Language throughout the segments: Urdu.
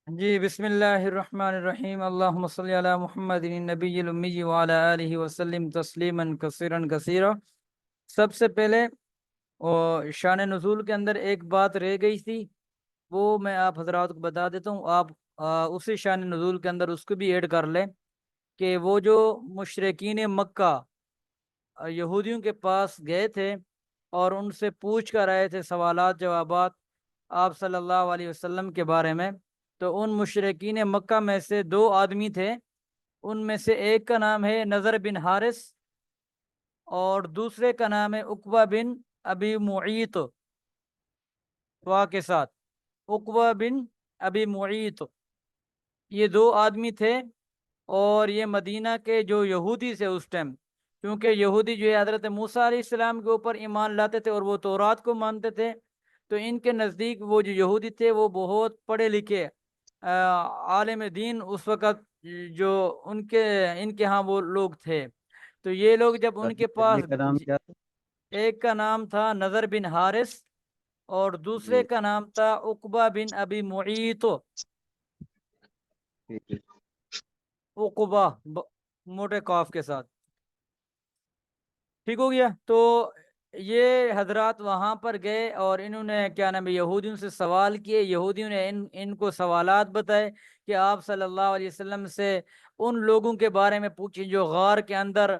جی بسم اللہ الرحمن الرحیم، اللہم صلی علی محمد النبی الامی وعلی آلہ وسلم تسلیما کثیرا کثیرا۔ سب سے پہلے شان نزول کے اندر ایک بات رہ گئی تھی، وہ میں آپ حضرات کو بتا دیتا ہوں۔ آپ اسی شان نزول کے اندر اس کو بھی ایڈ کر لیں کہ وہ جو مشرکین مکہ یہودیوں کے پاس گئے تھے اور ان سے پوچھ کر آئے تھے سوالات جوابات آپ صلی اللہ علیہ وسلم کے بارے میں، تو ان مشرکین مکہ میں سے دو آدمی تھے۔ ان میں سے ایک کا نام ہے نضر بن حارث اور دوسرے کا نام ہے عقبہ بن ابی معیط، وا کے ساتھ عقبہ بن ابی معیط۔ یہ دو آدمی تھے اور یہ مدینہ کے جو یہودی سے اس ٹائم، کیونکہ یہودی جو ہے حضرت موسیٰ علیہ السلام کے اوپر ایمان لاتے تھے اور وہ تورات کو مانتے تھے، تو ان کے نزدیک وہ جو یہودی تھے وہ بہت پڑھے لکھے عالم دین اس وقت جو ان کے ہاں وہ لوگ تھے۔ تو یہ لوگ جب ان کے پڑھنے پاس کا نام کیا تھا؟ ایک کا نام تھا نضر بن حارث اور دوسرے جی کا نام تھا عقبہ بن ابی معیط۔ ٹھیک ہے۔ عقبہ موٹے قاف کے ساتھ، ٹھیک ہو گیا۔ تو یہ حضرات وہاں پر گئے اور انہوں نے کیا نام ہے یہودیوں سے سوال کیے۔ یہودیوں نے ان کو سوالات بتائے کہ آپ صلی اللہ علیہ وسلم سے ان لوگوں کے بارے میں پوچھیں جو غار کے اندر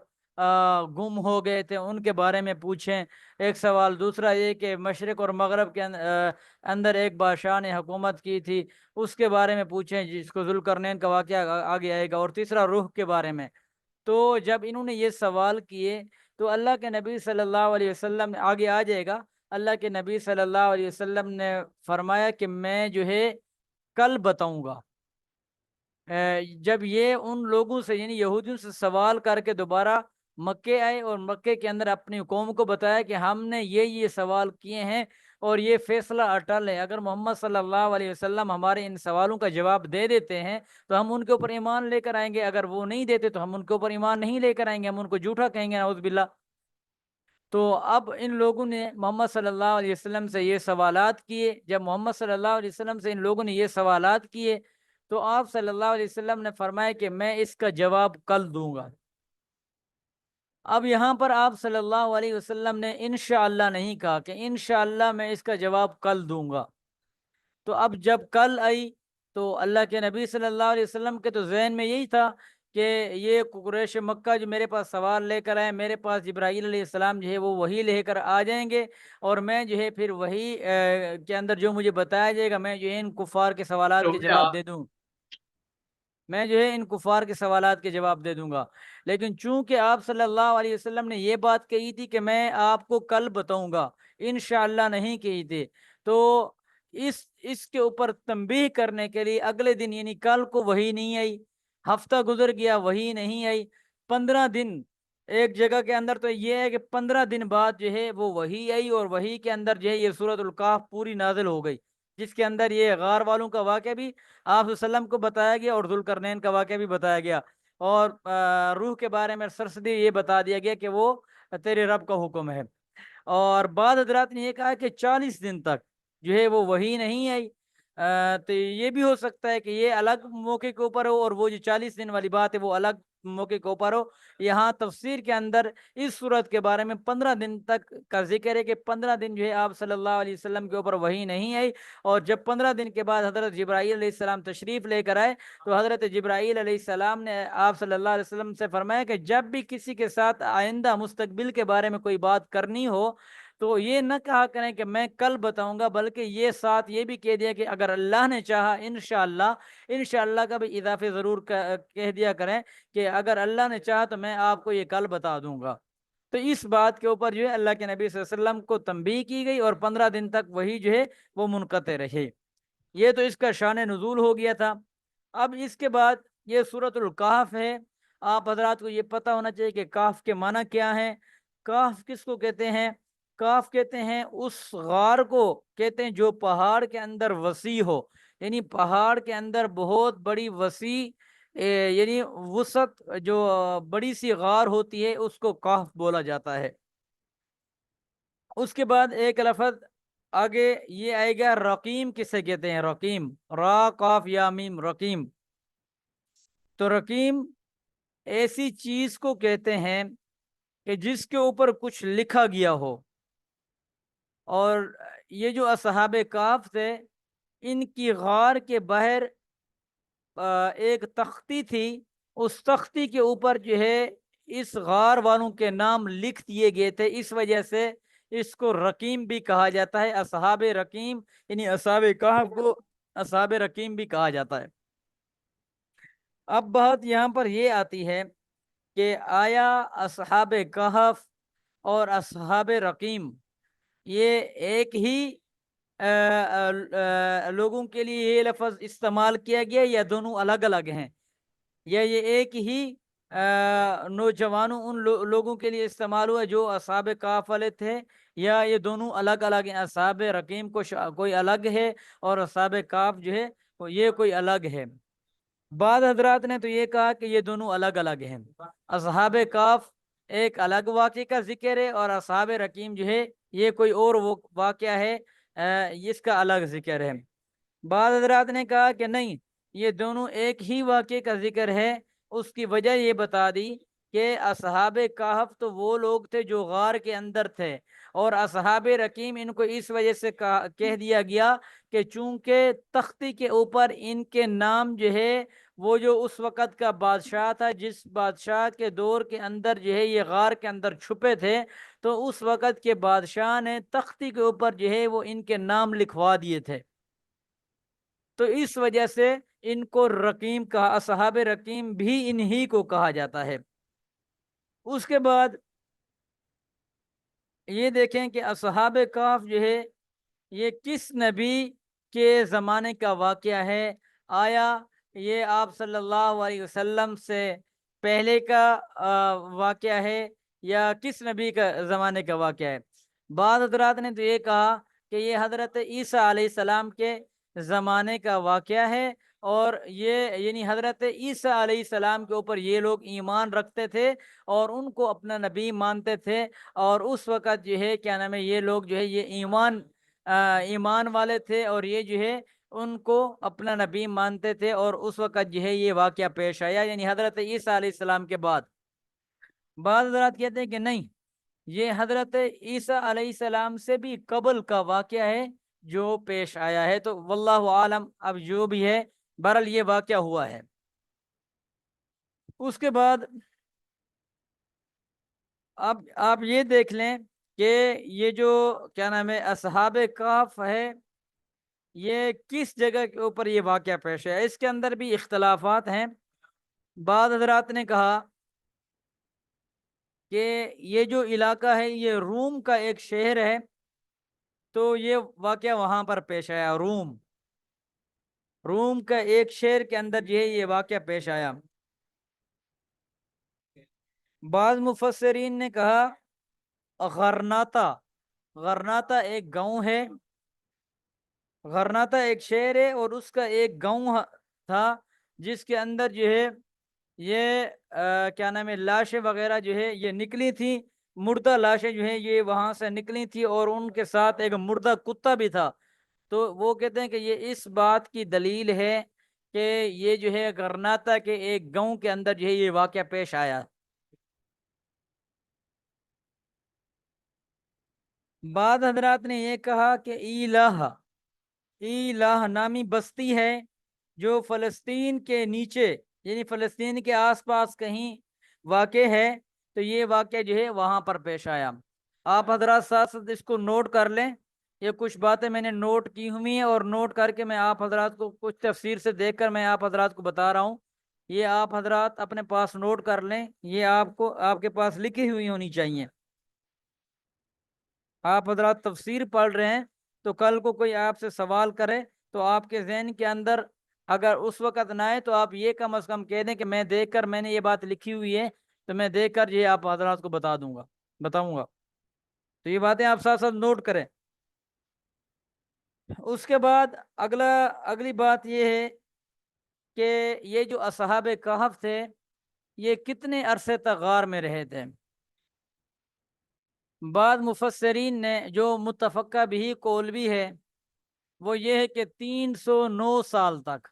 گم ہو گئے تھے، ان کے بارے میں پوچھیں، ایک سوال۔ دوسرا یہ کہ مشرق اور مغرب کے اندر ایک بادشاہ نے حکومت کی تھی، اس کے بارے میں پوچھیں جس کو ذوالقرنین کا واقعہ آگے آئے گا۔ اور تیسرا روح کے بارے میں۔ تو جب انہوں نے یہ سوال کیے تو اللہ کے نبی صلی اللہ علیہ وسلم نے، آگے آ جائے گا، اللہ کے نبی صلی اللہ علیہ وسلم نے فرمایا کہ میں جو ہے کل بتاؤں گا۔ جب یہ ان لوگوں سے یعنی یہودیوں سے سوال کر کے دوبارہ مکے آئے اور مکے کے اندر اپنی قوم کو بتایا کہ ہم نے یہ سوال کیے ہیں اور یہ فیصلہ اٹل ہے، اگر محمد صلی اللہ علیہ وسلم ہمارے ان سوالوں کا جواب دے دیتے ہیں تو ہم ان کے اوپر ایمان لے کر آئیں گے، اگر وہ نہیں دیتے تو ہم ان کے اوپر ایمان نہیں لے کر آئیں گے، ہم ان کو جھوٹا کہیں گے، نعوذ باللہ۔ تو اب ان لوگوں نے محمد صلی اللہ علیہ وسلم سے یہ سوالات کیے۔ جب محمد صلی اللہ علیہ وسلم سے ان لوگوں نے یہ سوالات کیے تو آپ صلی اللہ علیہ وسلم نے فرمایا کہ میں اس کا جواب کل دوں گا۔ اب یہاں پر آپ صلی اللہ علیہ وسلم نے انشاءاللہ نہیں کہا کہ انشاءاللہ میں اس کا جواب کل دوں گا۔ تو اب جب کل آئی تو اللہ کے نبی صلی اللہ علیہ وسلم کے تو ذہن میں یہی تھا کہ یہ قریش مکہ جو میرے پاس سوال لے کر آئے، میرے پاس جبرائیل علیہ السلام جو ہے وہ وہی لے کر آ جائیں گے اور میں جو ہے پھر وہی کے اندر جو مجھے بتایا جائے گا میں جو ہے ان کفار کے سوالات کے جواب دے دوں، میں جو ہے ان کفار کے سوالات کے جواب دے دوں گا۔ لیکن چونکہ آپ صلی اللہ علیہ وسلم نے یہ بات کہی تھی کہ میں آپ کو کل بتاؤں گا، انشاءاللہ نہیں کہی تھی، تو اس کے اوپر تنبیہ کرنے کے لیے اگلے دن یعنی کل کو وہی نہیں آئی، ہفتہ گزر گیا وہی نہیں آئی، 15 دن ایک جگہ کے اندر تو یہ ہے کہ 15 دن بعد جو ہے وہ وہی آئی اور وہی کے اندر جو ہے یہ سورۃ الکہف پوری نازل ہو گئی، جس کے اندر یہ غار والوں کا واقعہ بھی آپ وسلم کو بتایا گیا اور ذوالقرنین کا واقعہ بھی بتایا گیا، اور روح کے بارے میں سرسری یہ بتا دیا گیا کہ وہ تیرے رب کا حکم ہے۔ اور بعض حضرات نے یہ کہا کہ 40 دن تک جو ہے وہ وہی نہیں آئی۔ تو یہ بھی ہو سکتا ہے کہ یہ الگ موقع کے اوپر ہو اور وہ جو 40 دن والی بات ہے وہ الگ موقع کے اوپر ہو۔ یہاں تفسیر کے اندر اس صورت کے بارے میں 15 دن تک کا ذکر ہے کہ 15 دن جو ہے آپ صلی اللہ علیہ وسلم کے اوپر وہی نہیں آئی، اور جب 15 دن کے بعد حضرت جبرائیل علیہ السلام تشریف لے کر آئے تو حضرت جبرائیل علیہ السلام نے آپ صلی اللہ علیہ وسلم سے فرمایا کہ جب بھی کسی کے ساتھ آئندہ مستقبل کے بارے میں کوئی بات کرنی ہو تو یہ نہ کہا کریں کہ میں کل بتاؤں گا، بلکہ یہ ساتھ یہ بھی کہہ دیا کہ اگر اللہ نے چاہا انشاءاللہ، انشاءاللہ کا بھی اضافے ضرور کہہ دیا کریں کہ اگر اللہ نے چاہا تو میں آپ کو یہ کل بتا دوں گا۔ تو اس بات کے اوپر جو ہے اللہ کے نبی صلی اللہ علیہ وسلم کو تنبیہ کی گئی اور 15 دن تک وہی جو ہے وہ منقطع رہے۔ یہ تو اس کا شان نزول ہو گیا تھا۔ اب اس کے بعد یہ سورۃ الکہف ہے۔ آپ حضرات کو یہ پتہ ہونا چاہیے کہ کاف کے معنی کیا ہے۔ کاف کس کو کہتے ہیں؟ کاف کہتے ہیں اس غار کو کہتے ہیں جو پہاڑ کے اندر وسیع ہو، یعنی پہاڑ کے اندر بہت بڑی وسیع یعنی وسعت جو بڑی سی غار ہوتی ہے اس کو کاف بولا جاتا ہے۔ اس کے بعد ایک لفظ آگے یہ آئے گا رقیم کسے کہتے ہیں؟ رقیم، را قاف یا میم، رقیم. تو رقیم ایسی چیز کو کہتے ہیں کہ جس کے اوپر کچھ لکھا گیا ہو. اور یہ جو اصحاب کاف تھے، ان کی غار کے باہر ایک تختی تھی. اس تختی کے اوپر جو ہے اس غار والوں کے نام لکھ دیے گئے تھے. اس وجہ سے اس کو رقیم بھی کہا جاتا ہے. اصحاب رقیم یعنی اصحاب کہف کو اصحاب رقیم بھی کہا جاتا ہے. اب بات یہاں پر یہ آتی ہے کہ آیا اصحاب کہف اور اصحاب رقیم یہ ایک ہی لوگوں کے لیے یہ لفظ استعمال کیا گیا، یا دونوں الگ الگ ہیں؟ یا یہ ایک ہی نوجوانوں ان لوگوں کے لیے استعمال ہوا جو اصحاب کہف والے تھے، یا یہ دونوں الگ الگ ہیں؟ اصحاب رقیم کو کوئی الگ ہے اور اصحاب کہف جو ہے یہ کوئی الگ ہے. بعض حضرات نے تو یہ کہا کہ یہ دونوں الگ الگ ہیں. اصحاب کاف ایک الگ واقعے کا ذکر ہے، اور اصحاب رقیم جو ہے یہ کوئی اور وہ واقعہ ہے، اس کا الگ ذکر ہے. بعض حضرات نے کہا کہ نہیں، یہ دونوں ایک ہی واقعے کا ذکر ہے. اس کی وجہ یہ بتا دی کہ اصحاب کہف تو وہ لوگ تھے جو غار کے اندر تھے، اور اصحاب رقیم ان کو اس وجہ سے کہہ دیا گیا کہ چونکہ تختی کے اوپر ان کے نام جو ہے وہ جو اس وقت کا بادشاہ تھا، جس بادشاہ کے دور کے اندر جو ہے یہ غار کے اندر چھپے تھے، تو اس وقت کے بادشاہ نے تختی کے اوپر جو ہے وہ ان کے نام لکھوا دیے تھے. تو اس وجہ سے ان کو رقیم کہا، اصحاب رقیم بھی انہی کو کہا جاتا ہے. اس کے بعد یہ دیکھیں کہ اصحاب کہف جو ہے یہ کس نبی کے زمانے کا واقعہ ہے؟ آیا یہ آپ صلی اللہ علیہ وسلم سے پہلے کا واقعہ ہے، یا کس نبی کا زمانے کا واقعہ ہے؟ بعض حضرات نے تو یہ کہا کہ یہ حضرت عیسیٰ علیہ السلام کے زمانے کا واقعہ ہے، اور یہ یعنی حضرت عیسیٰ علیہ السلام کے اوپر یہ لوگ ایمان رکھتے تھے اور ان کو اپنا نبی مانتے تھے. اور اس وقت جو ہے کیا نام ہے یہ لوگ جو ہے یہ ایمان والے تھے، اور یہ جو ہے ان کو اپنا نبی مانتے تھے. اور اس وقت جو ہے یہ واقعہ پیش آیا، یعنی حضرت عیسیٰ علیہ السلام کے بعد. بعض حضرات کہتے ہیں کہ نہیں، یہ حضرت عیسیٰ علیہ السلام سے بھی قبل کا واقعہ ہے جو پیش آیا ہے. تو واللہ عالم، اب جو بھی ہے بہرحال یہ واقعہ ہوا ہے. اس کے بعد اب آپ یہ دیکھ لیں کہ یہ جو کیا نام ہے اصحاب کہف ہے، یہ کس جگہ کے اوپر یہ واقعہ پیش ہے؟ اس کے اندر بھی اختلافات ہیں. بعض حضرات نے کہا کہ یہ جو علاقہ ہے یہ روم کا ایک شہر ہے، تو یہ واقعہ وہاں پر پیش آیا. روم کا ایک شہر کے اندر جو ہے یہ واقعہ پیش آیا. بعض مفسرین نے کہا غرناطہ. غرناطہ ایک گاؤں ہے، غرناطہ ایک شہر ہے، اور اس کا ایک گاؤں تھا جس کے اندر جو ہے یہ کیا نام ہے لاشیں وغیرہ جو ہے یہ نکلی تھی. مردہ لاشیں جو ہیں یہ وہاں سے نکلی تھی، اور ان کے ساتھ ایک مردہ کتا بھی تھا. تو وہ کہتے ہیں کہ یہ اس بات کی دلیل ہے کہ یہ جو ہے غرناطہ کے ایک گاؤں کے اندر جو ہے یہ واقعہ پیش آیا. بعض حضرات نے یہ کہا کہ ایلہ نامی بستی ہے جو فلسطین کے نیچے یعنی فلسطین کے آس پاس کہیں واقع ہے. تو یہ واقعہ جو ہے وہاں پر پیش آیا. آپ حضرات ساتھ ساتھ اس کو نوٹ کر لیں. یہ کچھ باتیں میں نے نوٹ کی ہوئی ہیں، اور نوٹ کر کے میں آپ حضرات کو کچھ تفسیر سے دیکھ کر میں آپ حضرات کو بتا رہا ہوں. یہ آپ حضرات اپنے پاس نوٹ کر لیں، یہ آپ کے پاس لکھی ہوئی ہونی چاہیے. آپ حضرات تفسیر پڑھ رہے ہیں تو کل کو کوئی آپ سے سوال کرے تو آپ کے ذہن کے اندر اگر اس وقت نہ آئے تو آپ یہ کم از کم کہہ دیں کہ میں دیکھ کر میں نے یہ بات لکھی ہوئی ہے، تو میں دیکھ کر یہ آپ حضرات کو بتاؤں گا. تو یہ باتیں آپ ساتھ ساتھ نوٹ کریں. اس کے بعد اگلی بات یہ ہے کہ یہ جو اصحاب کہف تھے یہ کتنے عرصے تک غار میں رہے تھے؟ بعض مفسرین نے جو متفقہ بھی قول بھی ہے وہ یہ ہے کہ 309 سال تک،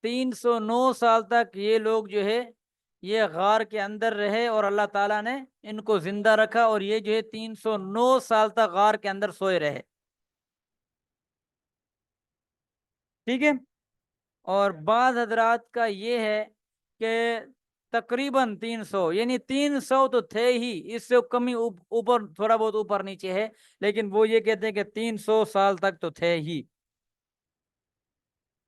309 سال تک یہ لوگ جو ہے یہ غار کے اندر رہے، اور اللہ تعالیٰ نے ان کو زندہ رکھا، اور یہ جو ہے 309 سال تک غار کے اندر سوئے رہے، ٹھیک ہے۔ اور بعض حضرات کا یہ ہے کہ تقریباً 300، یعنی 300 تو تھے ہی، اس سے کمی اوپر تھوڑا بہت اوپر نیچے ہے، لیکن وہ یہ کہتے ہیں کہ 300 سال تک تو تھے ہی۔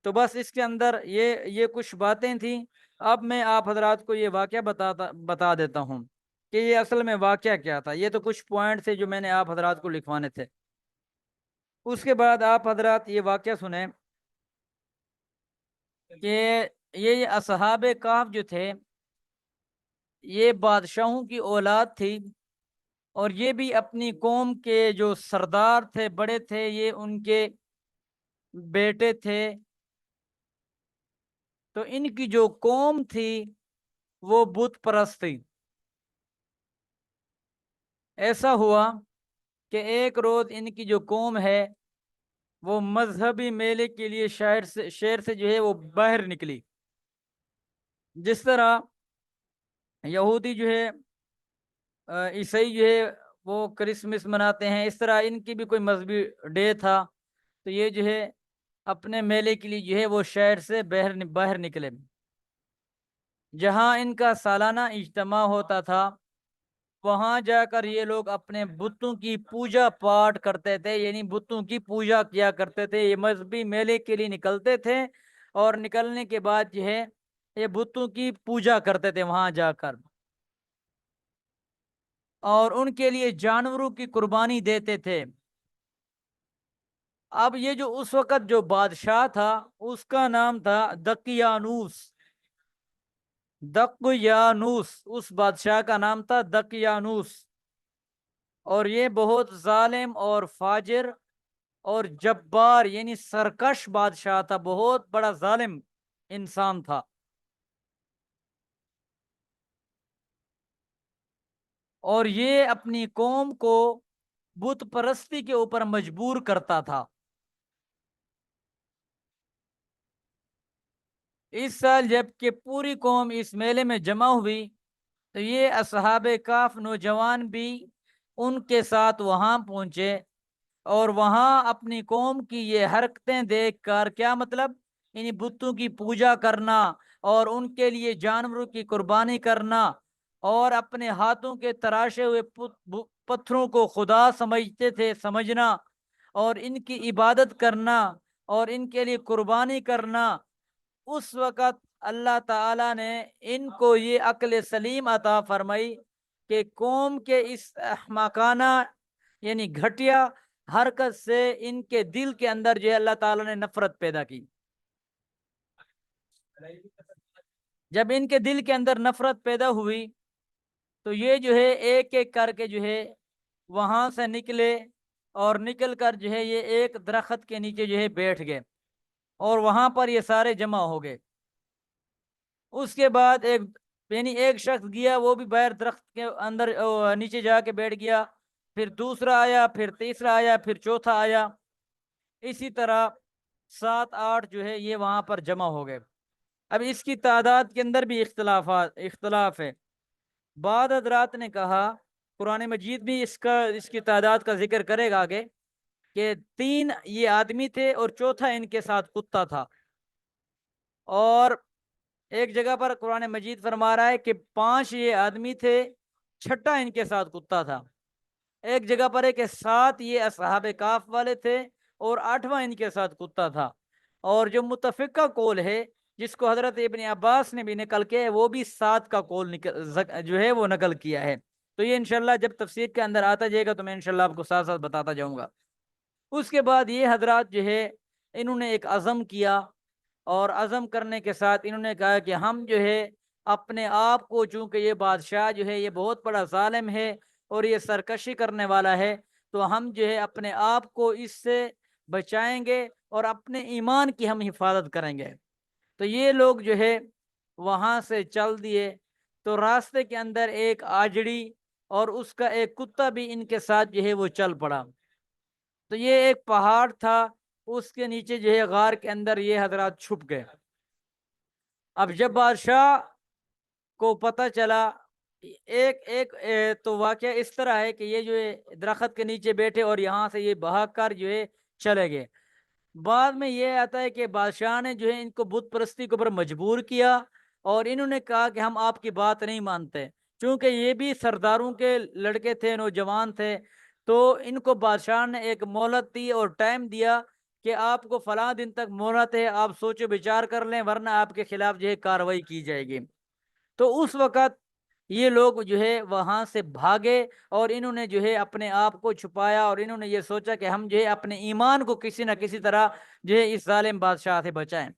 تو بس اس کے اندر یہ کچھ باتیں تھیں۔ اب میں آپ حضرات کو یہ واقعہ بتا دیتا ہوں کہ یہ اصل میں واقعہ کیا تھا۔ یہ تو کچھ پوائنٹ تھے جو میں نے آپ حضرات کو لکھوانے تھے۔ اس کے بعد آپ حضرات یہ واقعہ سنیں کہ یہ اصحاب کہف جو تھے یہ بادشاہوں کی اولاد تھی، اور یہ بھی اپنی قوم کے جو سردار تھے، بڑے تھے، یہ ان کے بیٹے تھے۔ تو ان کی جو قوم تھی وہ بت پرست تھی۔ ایسا ہوا کہ ایک روز ان کی جو قوم ہے وہ مذہبی میلے کے لیے شہر سے جو ہے وہ باہر نکلی۔ جس طرح یہودی جو ہے عیسائی جو ہے وہ کرسمس مناتے ہیں، اس طرح ان کی بھی کوئی مذہبی ڈے تھا، تو یہ جو ہے اپنے میلے کے لیے جو ہے وہ شہر سے باہر نکلے۔ جہاں ان کا سالانہ اجتماع ہوتا تھا وہاں جا کر یہ لوگ اپنے بتوں کی پوجا پاٹ کرتے تھے، یعنی بتوں کی پوجا کیا کرتے تھے۔ یہ مذہبی میلے کے لیے نکلتے تھے، اور نکلنے کے بعد جو ہے یہ بتوں کی پوجا کرتے تھے وہاں جا کر، اور ان کے لیے جانوروں کی قربانی دیتے تھے۔ اب یہ جو اس وقت جو بادشاہ تھا اس کا نام تھا دقیانوس۔ دقیانوس، اس بادشاہ کا نام تھا دقیانوس، اور یہ بہت ظالم اور فاجر اور جبار یعنی سرکش بادشاہ تھا، بہت بڑا ظالم انسان تھا۔ اور یہ اپنی قوم کو بت پرستی کے اوپر مجبور کرتا تھا۔ اس سال جب کہ پوری قوم اس میلے میں جمع ہوئی تو یہ اصحاب کاف نوجوان بھی ان کے ساتھ وہاں پہنچے، اور وہاں اپنی قوم کی یہ حرکتیں دیکھ کر، کیا مطلب، یعنی بتوں کی پوجا کرنا اور ان کے لیے جانوروں کی قربانی کرنا، اور اپنے ہاتھوں کے تراشے ہوئے پتھروں کو خدا سمجھتے تھے، سمجھنا، اور ان کی عبادت کرنا اور ان کے لیے قربانی کرنا۔ اس وقت اللہ تعالیٰ نے ان کو یہ عقل سلیم عطا فرمائی کہ قوم کے اس احمقانہ یعنی گھٹیا حرکت سے ان کے دل کے اندر جو ہے اللہ تعالیٰ نے نفرت پیدا کی۔ جب ان کے دل کے اندر نفرت پیدا ہوئی تو یہ جو ہے ایک ایک کر کے جو ہے وہاں سے نکلے، اور نکل کر جو ہے یہ ایک درخت کے نیچے جو ہے بیٹھ گئے، اور وہاں پر یہ سارے جمع ہو گئے۔ اس کے بعد ایک شخص گیا، وہ بھی باہر درخت کے اندر نیچے جا کے بیٹھ گیا، پھر دوسرا آیا، پھر تیسرا آیا، پھر چوتھا آیا، اسی طرح 7-8 جو ہے یہ وہاں پر جمع ہو گئے۔ اب اس کی تعداد کے اندر بھی اختلاف ہے۔ بعض حضرات نے کہا، قرآن مجید بھی اس کی تعداد کا ذکر کرے گا آگے، کہ 3 یہ آدمی تھے اور چوتھا ان کے ساتھ کتا تھا، اور ایک جگہ پر قرآن مجید فرما رہا ہے کہ 5 یہ آدمی تھے، چھٹا ان کے ساتھ کتا تھا۔ ایک جگہ پر ہے کہ 7 یہ اصحاب کاف والے تھے اور 8واں ان کے ساتھ کتا تھا۔ اور جو متفقہ قول ہے جس کو حضرت ابن عباس نے بھی نقل کیا ہے، وہ بھی 7 کا قول جو ہے وہ نقل کیا ہے۔ تو یہ انشاءاللہ جب تفسیر کے اندر آتا جائے گا تو میں انشاءاللہ آپ کو ساتھ ساتھ بتاتا جاؤں گا۔ اس کے بعد یہ حضرات جو ہے انہوں نے ایک عزم کیا، اور عزم کرنے کے ساتھ انہوں نے کہا کہ ہم جو ہے اپنے آپ کو، چونکہ یہ بادشاہ جو ہے یہ بہت بڑا ظالم ہے اور یہ سرکشی کرنے والا ہے، تو ہم جو ہے اپنے آپ کو اس سے بچائیں گے اور اپنے ایمان کی ہم حفاظت کریں گے۔ تو یہ لوگ جو ہے وہاں سے چل دیے، تو راستے کے اندر ایک آجڑی اور اس کا ایک کتا بھی ان کے ساتھ جو ہے وہ چل پڑا۔ تو یہ ایک پہاڑ تھا، اس کے نیچے جو ہے غار کے اندر یہ حضرات چھپ گئے۔ اب جب بادشاہ کو پتہ چلا، ایک ایک تو واقعہ اس طرح ہے کہ یہ جو ہے درخت کے نیچے بیٹھے اور یہاں سے یہ بھاگ کر جو ہے چلے گئے۔ بعد میں یہ آتا ہے کہ بادشاہ نے جو ہے ان کو بت پرستی کے اوپر مجبور کیا، اور انہوں نے کہا کہ ہم آپ کی بات نہیں مانتے، چونکہ یہ بھی سرداروں کے لڑکے تھے، نوجوان تھے۔ تو ان کو بادشاہ نے ایک مہلت دی اور ٹائم دیا کہ آپ کو فلاں دن تک مہلت ہے، آپ سوچو بچار کر لیں، ورنہ آپ کے خلاف جو ہے کارروائی کی جائے گی۔ تو اس وقت یہ لوگ جو ہے وہاں سے بھاگے، اور انہوں نے جو ہے اپنے آپ کو چھپایا، اور انہوں نے یہ سوچا کہ ہم جو ہے اپنے ایمان کو کسی نہ کسی طرح جو ہے اس ظالم بادشاہ سے بچائیں۔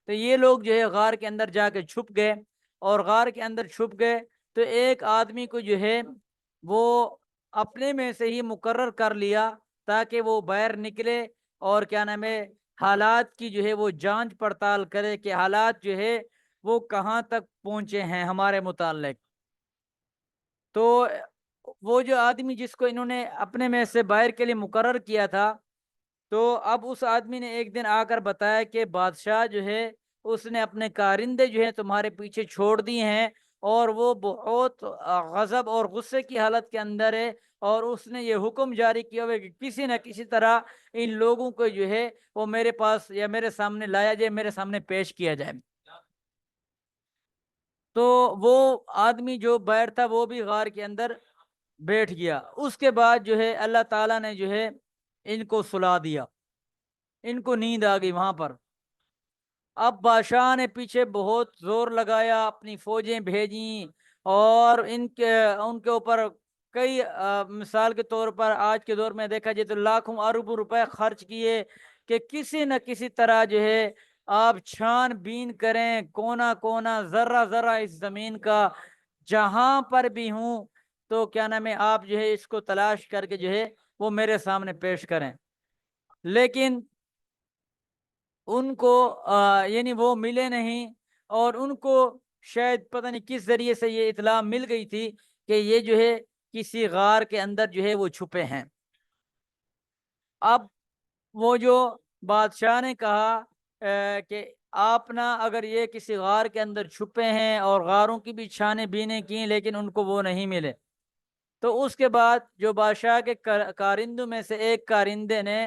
تو یہ لوگ جو ہے غار کے اندر جا کے چھپ گئے، اور غار کے اندر چھپ گئے تو ایک آدمی کو جو ہے وہ اپنے میں سے ہی مقرر کر لیا تاکہ وہ باہر نکلے، اور کیا نام ہے حالات کی جو ہے وہ جانچ پڑتال کرے کہ حالات جو ہے وہ کہاں تک پہنچے ہیں ہمارے متعلق۔ تو وہ جو آدمی جس کو انہوں نے اپنے میں سے باہر کے لیے مقرر کیا تھا، تو اب اس آدمی نے ایک دن آ کر بتایا کہ بادشاہ جو ہے اس نے اپنے کارندے جو ہیں تمہارے پیچھے چھوڑ دیے ہیں، اور وہ بہت غضب اور غصے کی حالت کے اندر ہے، اور اس نے یہ حکم جاری کیا ہوا ہے کہ کسی نہ کسی طرح ان لوگوں کو جو ہے وہ میرے پاس یا میرے سامنے لایا جائے، میرے سامنے پیش کیا جائے۔ تو وہ آدمی جو باہر تھا وہ بھی غار کے اندر بیٹھ گیا۔ اس کے بعد جو ہے اللہ تعالیٰ نے جو ہے ان کو سلا دیا، ان کو نیند آ گئی وہاں پر۔ اب بادشاہ نے پیچھے بہت زور لگایا، اپنی فوجیں بھیجیں، اور ان کے اوپر کئی مثال کے طور پر آج کے دور میں دیکھا جائے تو لاکھوں اربوں روپے خرچ کیے کہ کسی نہ کسی طرح جو ہے آپ چھان بین کریں، کونا کونا ذرہ ذرہ اس زمین کا جہاں پر بھی ہوں، تو کیا نام ہے آپ جو ہے اس کو تلاش کر کے جو ہے وہ میرے سامنے پیش کریں۔ لیکن ان کو یعنی وہ ملے نہیں، اور ان کو شاید پتہ نہیں کس ذریعے سے یہ اطلاع مل گئی تھی کہ یہ جو ہے کسی غار کے اندر جو ہے وہ چھپے ہیں۔ اب وہ جو بادشاہ نے کہا کہ آپ نا اگر یہ کسی غار کے اندر چھپے ہیں، اور غاروں کی بھی چھانے بینے کی لیکن ان کو وہ نہیں ملے، تو اس کے بعد جو بادشاہ کے کارندوں میں سے ایک کارندے نے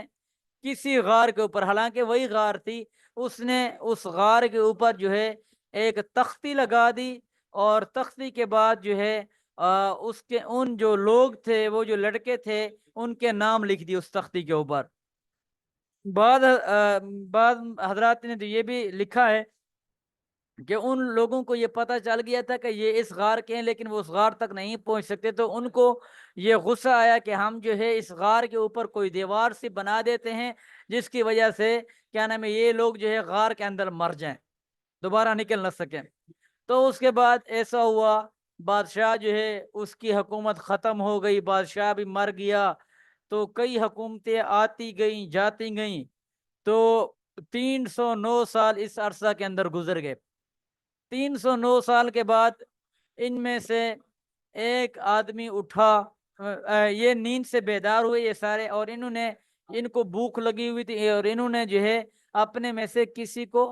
کسی غار کے اوپر، حالانکہ وہی غار تھی، اس نے اس غار کے اوپر جو ہے ایک تختی لگا دی، اور تختی کے بعد جو ہے اس کے ان جو لوگ تھے، وہ جو لڑکے تھے، ان کے نام لکھ دی اس تختی کے اوپر۔ بعد حضرات نے تو یہ بھی لکھا ہے کہ ان لوگوں کو یہ پتہ چل گیا تھا کہ یہ اس غار کے ہیں، لیکن وہ اس غار تک نہیں پہنچ سکتے، تو ان کو یہ غصہ آیا کہ ہم جو ہے اس غار کے اوپر کوئی دیوار سی بنا دیتے ہیں، جس کی وجہ سے کیا نام ہے یہ لوگ جو ہے غار کے اندر مر جائیں، دوبارہ نکل نہ سکیں۔ تو اس کے بعد ایسا ہوا، بادشاہ جو ہے اس کی حکومت ختم ہو گئی، بادشاہ بھی مر گیا، تو کئی حکومتیں آتی گئیں جاتی گئیں، تو 309 سال اس عرصہ کے اندر گزر گئے۔ 309 سال کے بعد ان میں سے ایک آدمی اٹھا، یہ نیند سے بیدار ہوئے یہ سارے، اور ان کو بھوک لگی ہوئی تھی، اور انہوں نے جو ہے اپنے میں سے کسی کو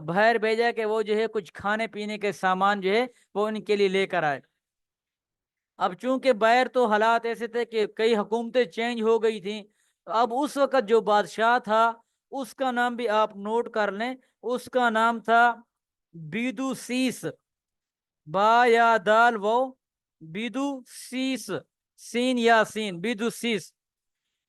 باہر بھیجا کہ وہ جو ہے کچھ کھانے پینے کے سامان جو ہے وہ ان کے لیے لے کر آئے۔ اب چونکہ باہر تو حالات ایسے تھے کہ کئی حکومتیں چینج ہو گئی تھیں، اب اس وقت جو بادشاہ تھا اس کا نام بھی آپ نوٹ کر لیں، اس کا نام تھا بیدو سیس، با یا دال وہ بیدو سیس، سین یا سین، بیدو سیس۔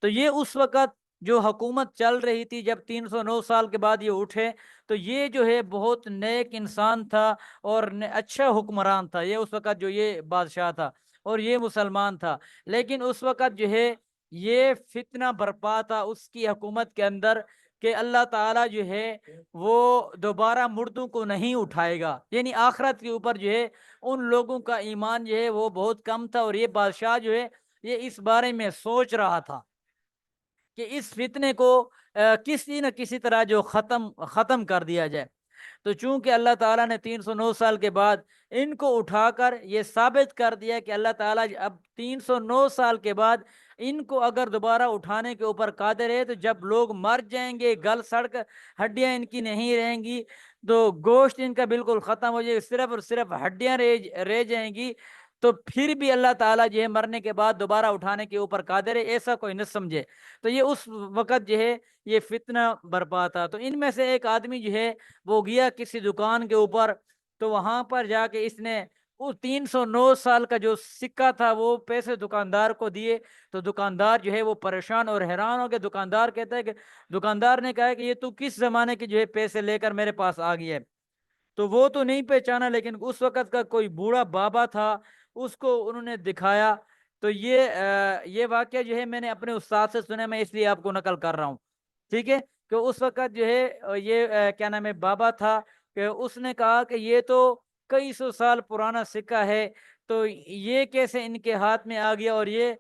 تو یہ اس وقت جو حکومت چل رہی تھی، جب 309 سال کے بعد یہ اٹھے، تو یہ جو ہے بہت نیک انسان تھا اور اچھا حکمران تھا، یہ اس وقت جو یہ بادشاہ تھا، اور یہ مسلمان تھا۔ لیکن اس وقت جو ہے یہ فتنہ برپا تھا اس کی حکومت کے اندر کہ اللہ تعالیٰ جو ہے وہ دوبارہ مردوں کو نہیں اٹھائے گا، یعنی آخرت کے اوپر جو ہے ان لوگوں کا ایمان جو ہے وہ بہت کم تھا، اور یہ بادشاہ جو ہے یہ اس بارے میں سوچ رہا تھا کہ اس فتنے کو کسی نہ کسی طرح جو ختم کر دیا جائے۔ تو چونکہ اللہ تعالیٰ نے 309 سال کے بعد ان کو اٹھا کر یہ ثابت کر دیا کہ اللہ تعالیٰ اب 309 سال کے بعد ان کو اگر دوبارہ اٹھانے کے اوپر قادر ہے، تو جب لوگ مر جائیں گے، گل سڑ کر ہڈیاں ان کی نہیں رہیں گی، تو گوشت ان کا بالکل ختم ہو جائے گا، صرف اور صرف ہڈیاں رہ جائیں گی، تو پھر بھی اللہ تعالیٰ جو ہے مرنے کے بعد دوبارہ اٹھانے کے اوپر قادر ہے، ایسا کوئی نہ سمجھے۔ تو یہ اس وقت جو ہے یہ فتنہ برپا تھا۔ تو ان میں سے ایک آدمی جو ہے وہ گیا کسی دکان کے اوپر، تو وہاں پر جا کے اس نے وہ 309 سال کا جو سکہ تھا وہ پیسے دکاندار کو دیے۔ تو دکاندار جو ہے وہ پریشان اور حیران ہو گئے۔ دکاندار کہتا ہے کہ دکاندار نے کہا کہ یہ تو کس زمانے کے جو ہے پیسے لے کر میرے پاس آ گیا ہے؟ تو وہ تو نہیں پہچانا، لیکن اس وقت کا کوئی بوڑھا بابا تھا، اس کو انہوں نے دکھایا۔ تو یہ واقعہ جو ہے میں نے اپنے استاد سے سنا، میں اس لیے آپ کو نقل کر رہا ہوں، ٹھیک ہے؟ کہ اس وقت جو ہے یہ کیا نام ہے بابا تھا، کہ اس نے کہا کہ یہ تو کئی سو سال پرانا سکہ ہے، تو یہ کیسے ان کے ہاتھ میں آ گیا، اور یہ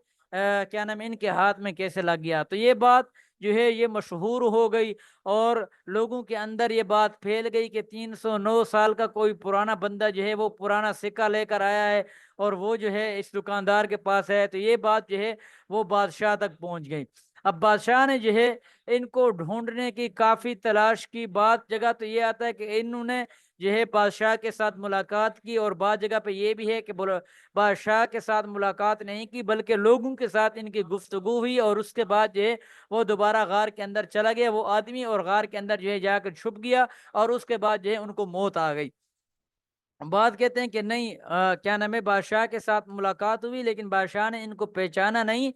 کیا نام ہے ان کے ہاتھ میں کیسے لگ گیا؟ تو یہ بات جو ہے یہ مشہور ہو گئی، اور لوگوں کے اندر یہ بات پھیل گئی کہ 309 سال کا کوئی پرانا بندہ جو ہے وہ پرانا سکہ لے کر آیا ہے، اور وہ جو ہے اس دکاندار کے پاس ہے۔ تو یہ بات جو ہے وہ بادشاہ تک پہنچ گئی۔ اب بادشاہ نے جو ہے ان کو ڈھونڈنے کی کافی تلاش کی، بات جگہ تو یہ آتا ہے کہ انہوں نے جو ہے بادشاہ کے ساتھ ملاقات کی، اور بعض جگہ پہ یہ بھی ہے کہ بادشاہ کے ساتھ ملاقات نہیں کی، بلکہ لوگوں کے ساتھ ان کی گفتگو ہوئی، اور اس کے بعد جو ہے وہ دوبارہ غار کے اندر چلا گیا وہ آدمی، اور غار کے اندر جو ہے جا کر چھپ گیا، اور اس کے بعد جو ہے ان کو موت آ گئی۔ بات کہتے ہیں کہ نہیں، کیا نام ہے بادشاہ کے ساتھ ملاقات ہوئی، لیکن بادشاہ نے ان کو پہچانا نہیں۔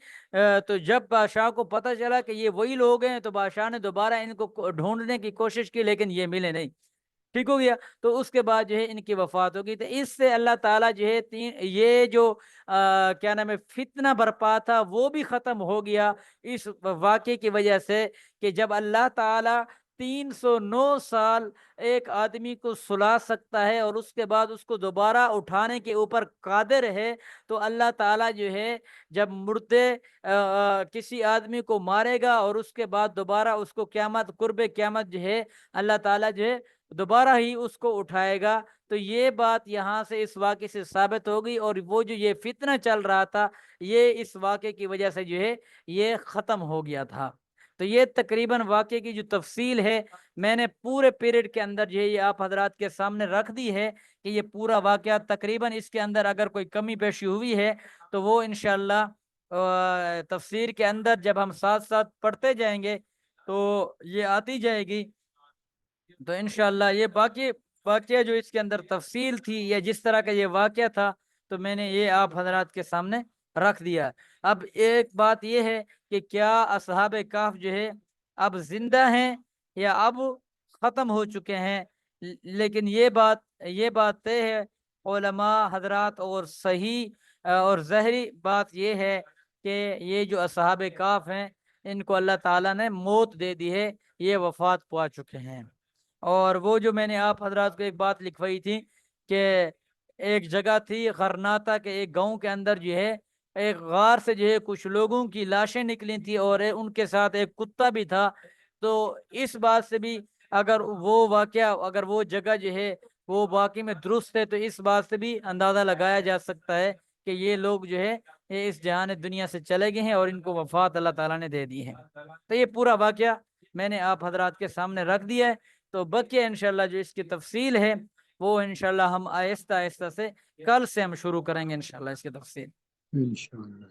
تو جب بادشاہ کو پتہ چلا کہ یہ وہی لوگ ہیں، تو بادشاہ نے دوبارہ ان کو ڈھونڈنے کی کوشش کی، لیکن یہ ملے نہیں، ٹھیک ہو گیا۔ تو اس کے بعد جو ہے ان کی وفات ہوگی۔ تو اس سے اللہ تعالیٰ جو ہے یہ جو کیا نام ہے فتنہ برپا تھا وہ بھی ختم ہو گیا، اس واقعے کی وجہ سے، کہ جب اللہ تعالیٰ 309 سال ایک آدمی کو سلا سکتا ہے، اور اس کے بعد اس کو دوبارہ اٹھانے کے اوپر قادر ہے، تو اللہ تعالیٰ جو ہے جب مردے کسی آدمی کو مارے گا، اور اس کے بعد دوبارہ اس کو قیامت قرب قیامت جو ہے اللہ تعالیٰ جو ہے دوبارہ ہی اس کو اٹھائے گا۔ تو یہ بات یہاں سے اس واقعے سے ثابت ہو گئی، اور وہ جو یہ فتنہ چل رہا تھا یہ اس واقعے کی وجہ سے جو ہے یہ ختم ہو گیا تھا۔ تو یہ تقریباً واقعے کی جو تفصیل ہے میں نے پورے پیریڈ کے اندر جو ہے یہ آپ حضرات کے سامنے رکھ دی ہے، کہ یہ پورا واقعہ تقریباً اس کے اندر اگر کوئی کمی بیشی ہوئی ہے تو وہ انشاءاللہ تفسیر کے اندر جب ہم ساتھ ساتھ پڑھتے جائیں گے تو یہ آتی جائے گی۔ تو انشاءاللہ یہ باقی واقعہ جو اس کے اندر تفصیل تھی، یا جس طرح کا یہ واقعہ تھا، تو میں نے یہ آپ حضرات کے سامنے رکھ دیا۔ اب ایک بات یہ ہے کہ کیا اصحاب کہف جو ہے اب زندہ ہیں یا اب ختم ہو چکے ہیں؟ لیکن یہ بات طے ہے علماء حضرات، اور صحیح اور ظاہری بات یہ ہے کہ یہ جو اصحاب کہف ہیں ان کو اللہ تعالیٰ نے موت دے دی ہے، یہ وفات پا چکے ہیں۔ اور وہ جو میں نے آپ حضرات کو ایک بات لکھوائی تھی کہ ایک جگہ تھی غرناطہ کے ایک گاؤں کے اندر جو ہے ایک غار سے جو ہے کچھ لوگوں کی لاشیں نکلی تھی، اور ان کے ساتھ ایک کتا بھی تھا۔ تو اس بات سے بھی اگر وہ واقعہ اگر وہ جگہ جو ہے وہ واقعی میں درست ہے، تو اس بات سے بھی اندازہ لگایا جا سکتا ہے کہ یہ لوگ جو ہے یہ اس جہان دنیا سے چلے گئے ہیں، اور ان کو وفات اللہ تعالیٰ نے دے دی ہے۔ تو یہ پورا واقعہ میں نے آپ حضرات کے سامنے رکھ دیا ہے۔ تو بقیہ انشاءاللہ جو اس کی تفصیل ہے وہ انشاءاللہ ہم آہستہ آہستہ سے کل سے ہم شروع کریں گے انشاءاللہ اس کی تفصیل۔ انشاءاللہ۔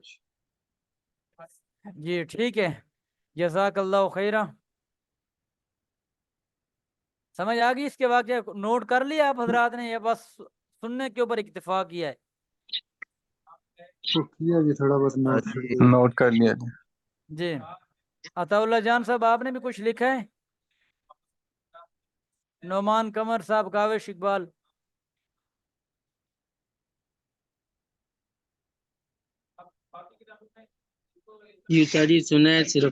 جی ٹھیک ہے، جزاک اللہ خیرہ۔ سمجھ آ گئی اس کے واقعہ؟ نوٹ کر لیا آپ حضرات نے یا بس سننے کے اوپر اکتفا کیا ہے؟ تو کیا جی تھوڑا بہت نوٹ کر لیا جی۔ جی عطا اللہ جان صاحب آپ نے بھی کچھ لکھا ہے؟ نعمان قمر صاحب، کاوش اقبال؟ یہ ساری سنا ہے صرف